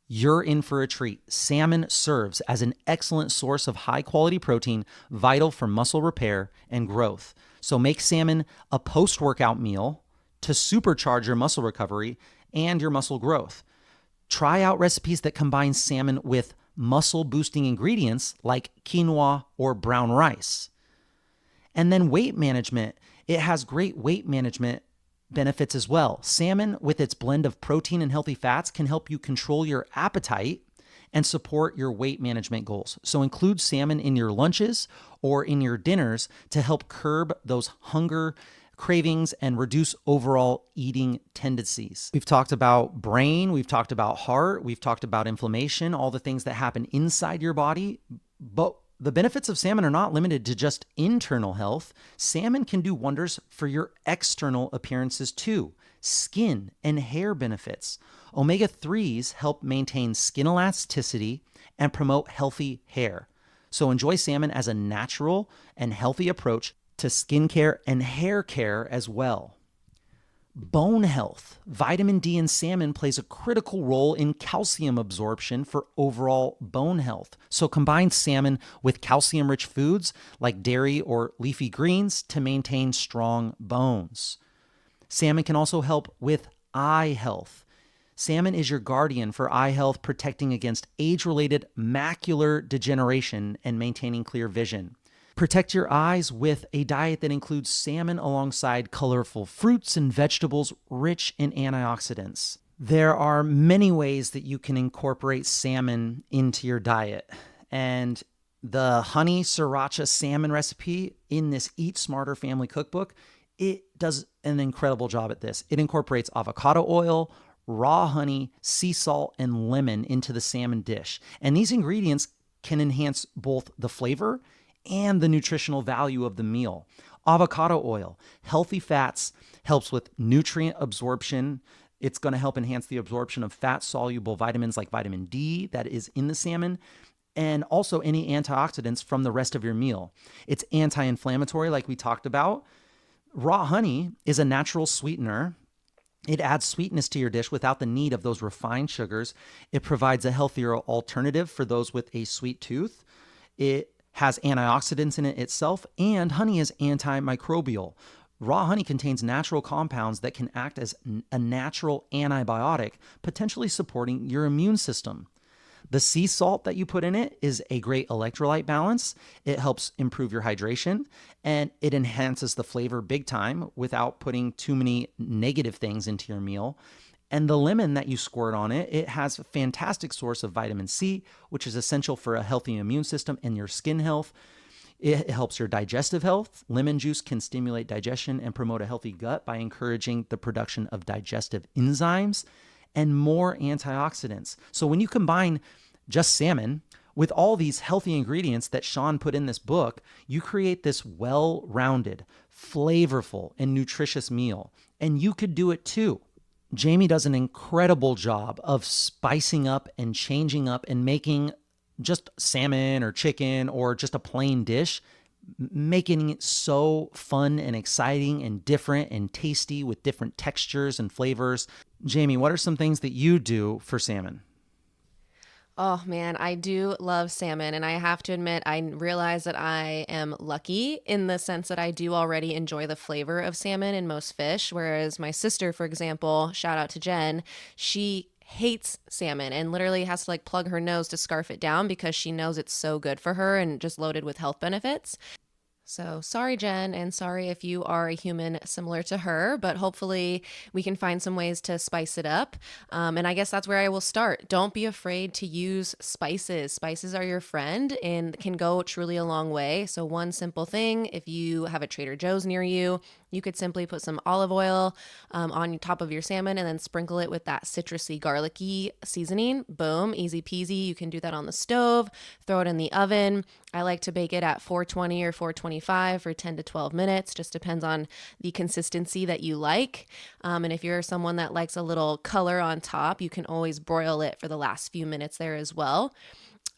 you're in for a treat. Salmon serves as an excellent source of high quality protein, vital for muscle repair and growth. So make salmon a post-workout meal to supercharge your muscle recovery and your muscle growth. Try out recipes that combine salmon with muscle-boosting ingredients like quinoa or brown rice. And then weight management. It has great weight management benefits as well. Salmon, with its blend of protein and healthy fats, can help you control your appetite and support your weight management goals. So include salmon in your lunches or in your dinners to help curb those hunger cravings and reduce overall eating tendencies. We've talked about brain, we've talked about heart, we've talked about inflammation, all the things that happen inside your body, but the benefits of salmon are not limited to just internal health. Salmon can do wonders for your external appearances too. Skin and hair benefits. Omega-3s help maintain skin elasticity and promote healthy hair. So enjoy salmon as a natural and healthy approach to skincare and hair care as well. Bone health. Vitamin D in salmon plays a critical role in calcium absorption for overall bone health. So combine salmon with calcium-rich foods like dairy or leafy greens to maintain strong bones. Salmon can also help with eye health. Salmon is your guardian for eye health, protecting against age-related macular degeneration and maintaining clear vision. Protect your eyes with a diet that includes salmon alongside colorful fruits and vegetables rich in antioxidants. There are many ways that you can incorporate salmon into your diet. And the honey sriracha salmon recipe in this Eat Smarter family cookbook, it does an incredible job at this. It incorporates avocado oil, raw honey, sea salt, and lemon into the salmon dish. And these ingredients can enhance both the flavor and the nutritional value of the meal. Avocado oil, healthy fats, helps with nutrient absorption. It's going to help enhance the absorption of fat-soluble vitamins like vitamin D that is in the salmon, and also any antioxidants from the rest of your meal. It's anti-inflammatory, like we talked about. Raw honey is a natural sweetener. It adds sweetness to your dish without the need of those refined sugars. It provides a healthier alternative for those with a sweet tooth. It has antioxidants in it itself, and honey is antimicrobial. Raw honey contains natural compounds that can act as a natural antibiotic, potentially supporting your immune system. The sea salt that you put in it is a great electrolyte balance. It helps improve your hydration, and it enhances the flavor big time without putting too many negative things into your meal. And the lemon that you squirt on it, it has a fantastic source of vitamin C, which is essential for a healthy immune system and your skin health. It helps your digestive health. Lemon juice can stimulate digestion and promote a healthy gut by encouraging the production of digestive enzymes and more antioxidants. So when you combine just salmon with all these healthy ingredients that Shawn put in this book, you create this well-rounded, flavorful, and nutritious meal. And you could do it too. Jamie does an incredible job of spicing up and changing up and making just salmon or chicken or just a plain dish, making it so fun and exciting and different and tasty with different textures and flavors. Jamie, what are some things that you do for salmon? Oh man, I do love salmon, and I have to admit, I realize that I am lucky in the sense that I do already enjoy the flavor of salmon in most fish, whereas my sister, for example, shout out to Jen, she hates salmon and literally has to like plug her nose to scarf it down because she knows it's so good for her and just loaded with health benefits. So sorry, Jen, and sorry if you are a human similar to her, but hopefully we can find some ways to spice it up. And I guess that's where I will start. Don't be afraid to use spices. Spices are your friend and can go truly a long way. So one simple thing, if you have a Trader Joe's near you, you could simply put some olive oil on top of your salmon and then sprinkle it with that citrusy, garlicky seasoning. Boom, easy peasy. You can do that on the stove, throw it in the oven. I like to bake it at 420 or 425 for 10 to 12 minutes. Just depends on the consistency that you like. And if you're someone that likes a little color on top, you can always broil it for the last few minutes there as well.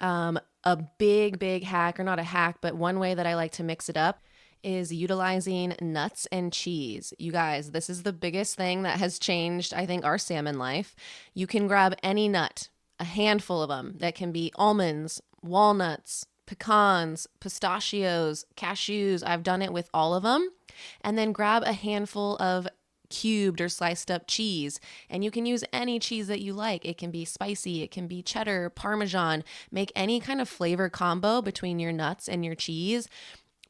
A big hack, or not a hack, but one way that I like to mix it up is utilizing nuts and cheese. You guys, this is the biggest thing that has changed, I think, our salmon life. You can grab any nut, a handful of them, that can be almonds, walnuts, pecans, pistachios, cashews. I've done it with all of them. And then grab a handful of cubed or sliced up cheese. And you can use any cheese that you like. It can be spicy, it can be cheddar, Parmesan. Make any kind of flavor combo between your nuts and your cheese.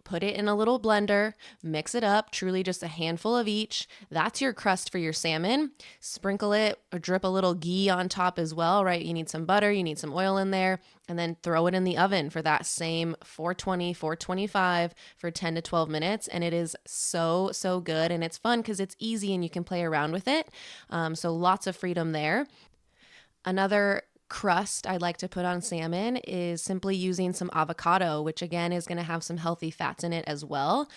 Put it in a little blender, mix it up, truly just a handful of each. That's your crust for your salmon. Sprinkle it or drip a little ghee on top as well, right? You need some butter, you need some oil in there, and then throw it in the oven for that same 420, 425 for 10 to 12 minutes. And it is so, so good. And it's fun because it's easy and you can play around with it. So lots of freedom there. Another crust I'd like to put on salmon is simply using some avocado, which again is going to have some healthy fats in it as well.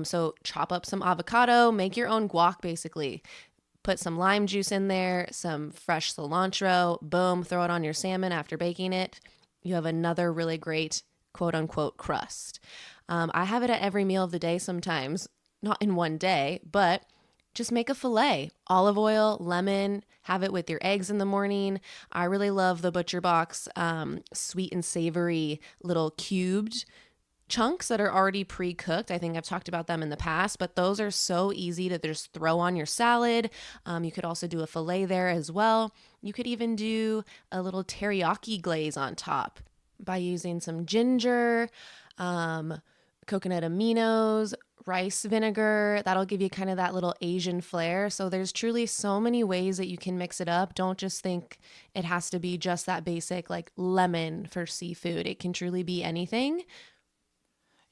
So chop up some avocado, make your own guac basically. Put some lime juice in there, some fresh cilantro, boom, throw it on your salmon after baking it. You have another really great quote unquote crust. I have it at every meal of the day sometimes, not in one day, but just make a filet, olive oil, lemon, have it with your eggs in the morning. I really love the Butcher Box sweet and savory little cubed chunks that are already pre-cooked. I think I've talked about them in the past, but those are so easy to just throw on your salad. You could also do a filet there as well. You could even do a little teriyaki glaze on top by using some ginger, coconut aminos, rice vinegar. That'll give you kind of that little Asian flair. So there's truly so many ways that you can mix it up. Don't just think it has to be just that basic like lemon for seafood. It can truly be anything.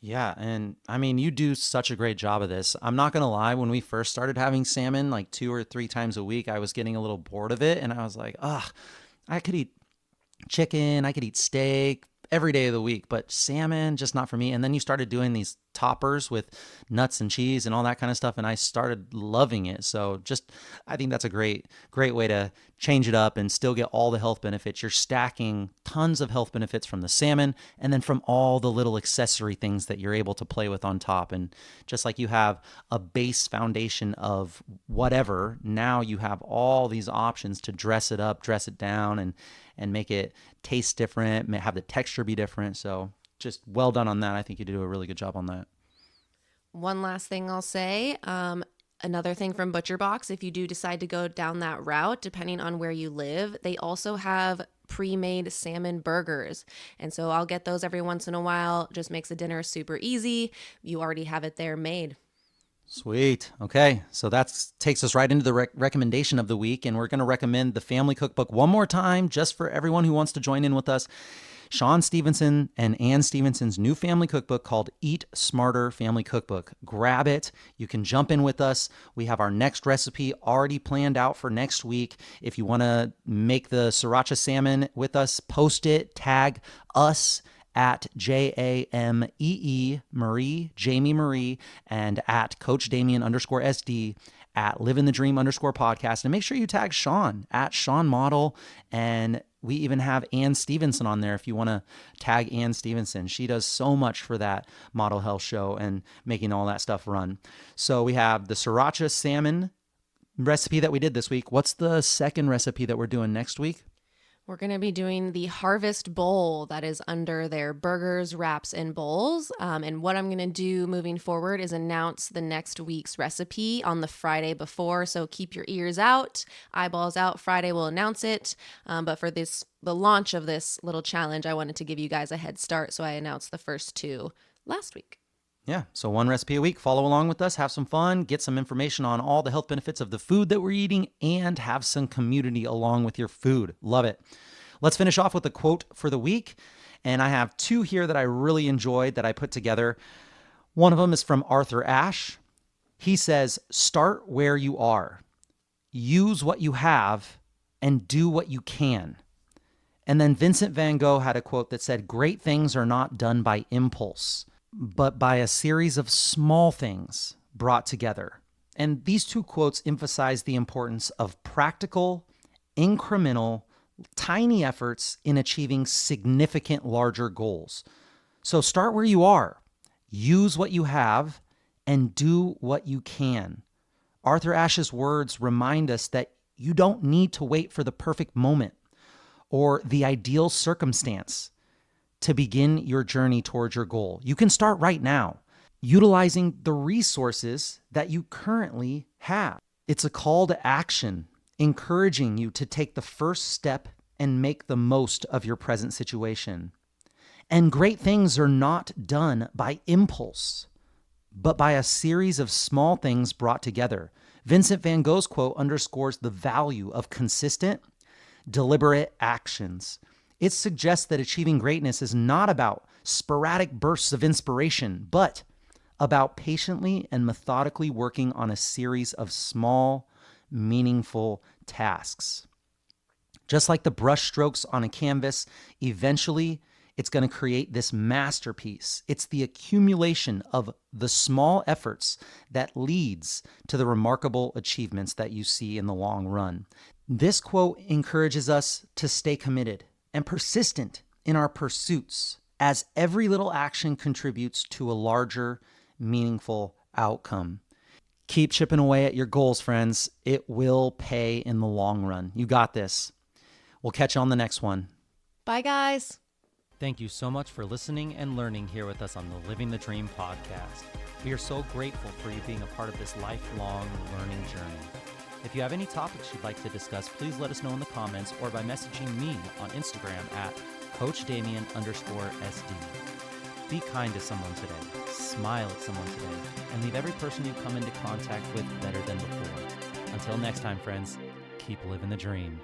Yeah, and I mean, you do such a great job of this. I'm not going to lie, when we first started having salmon like 2 or 3 times a week, I was getting a little bored of it and I was like, ugh, I could eat chicken, I could eat steak every day of the week, but salmon, just not for me. And then you started doing these toppers with nuts and cheese and all that kind of stuff, and I started loving it. So just, I think that's a great way to change it up and still get all the health benefits. You're stacking tons of health benefits from the salmon and then from all the little accessory things that you're able to play with on top. And just like you have a base foundation of whatever, now you have all these options to dress it up, dress it down, and make it taste different, have the texture be different. So just well done on that. I think you do a really good job on that. One last thing I'll say, another thing from Butcher Box, if you do decide to go down that route, depending on where you live, they also have pre-made salmon burgers. And so I'll get those every once in a while. Just makes the dinner super easy. You already have it there made. Sweet. Okay. So that takes us right into the recommendation of the week. And we're going to recommend the family cookbook one more time, just for everyone who wants to join in with us. Shawn Stevenson and Ann Stevenson's new family cookbook called Eat Smarter Family Cookbook. Grab it. You can jump in with us. We have our next recipe already planned out for next week. If you want to make the Sriracha salmon with us, post it, tag us at JAMEE Marie, Jamie Marie, and at Coach Damien _SD, at Living the Dream _podcast. And make sure you tag Shawn at Shawn Model. And we even have Ann Stevenson on there if you want to tag Ann Stevenson. She does so much for that Model Health show and making all that stuff run. So we have the Sriracha salmon recipe that we did this week. What's the second recipe that we're doing next week? We're going to be doing the Harvest Bowl that is under their burgers, wraps, and bowls. And what I'm going to do moving forward is announce the next week's recipe on the Friday before. So keep your ears out, eyeballs out. Friday we'll announce it. But for the launch of this little challenge, I wanted to give you guys a head start. So I announced the first 2 last week. Yeah, so 1 recipe a week. Follow along with us, have some fun, get some information on all the health benefits of the food that we're eating, and have some community along with your food. Love it. Let's finish off with a quote for the week. And I have 2 here that I really enjoyed that I put together. One of them is from Arthur Ashe. He says, "Start where you are. Use what you have and do what you can." And then Vincent van Gogh had a quote that said, "Great things are not done by impulse, but by a series of small things brought together." And these 2 quotes emphasize the importance of practical, incremental, tiny efforts in achieving significant larger goals. So start where you are, use what you have, and do what you can. Arthur Ashe's words remind us that you don't need to wait for the perfect moment or the ideal circumstance to begin your journey towards your goal. You can start right now, utilizing the resources that you currently have. It's a call to action, encouraging you to take the first step and make the most of your present situation. And great things are not done by impulse, but by a series of small things brought together. Vincent van Gogh's quote underscores the value of consistent, deliberate actions. It suggests that achieving greatness is not about sporadic bursts of inspiration, but about patiently and methodically working on a series of small, meaningful tasks. Just like the brush strokes on a canvas, eventually it's going to create this masterpiece. It's the accumulation of the small efforts that leads to the remarkable achievements that you see in the long run. This quote encourages us to stay committed and persistent in our pursuits, as every little action contributes to a larger, meaningful outcome. Keep chipping away at your goals, friends. It will pay in the long run. You got this. We'll catch you on the next one. Bye, guys. Thank you so much for listening and learning here with us on the Living the Dream podcast. We are so grateful for you being a part of this lifelong learning journey. If you have any topics you'd like to discuss, please let us know in the comments or by messaging me on Instagram at CoachDamian_SD. Be kind to someone today, smile at someone today, and leave every person you come into contact with better than before. Until next time, friends, keep living the dream.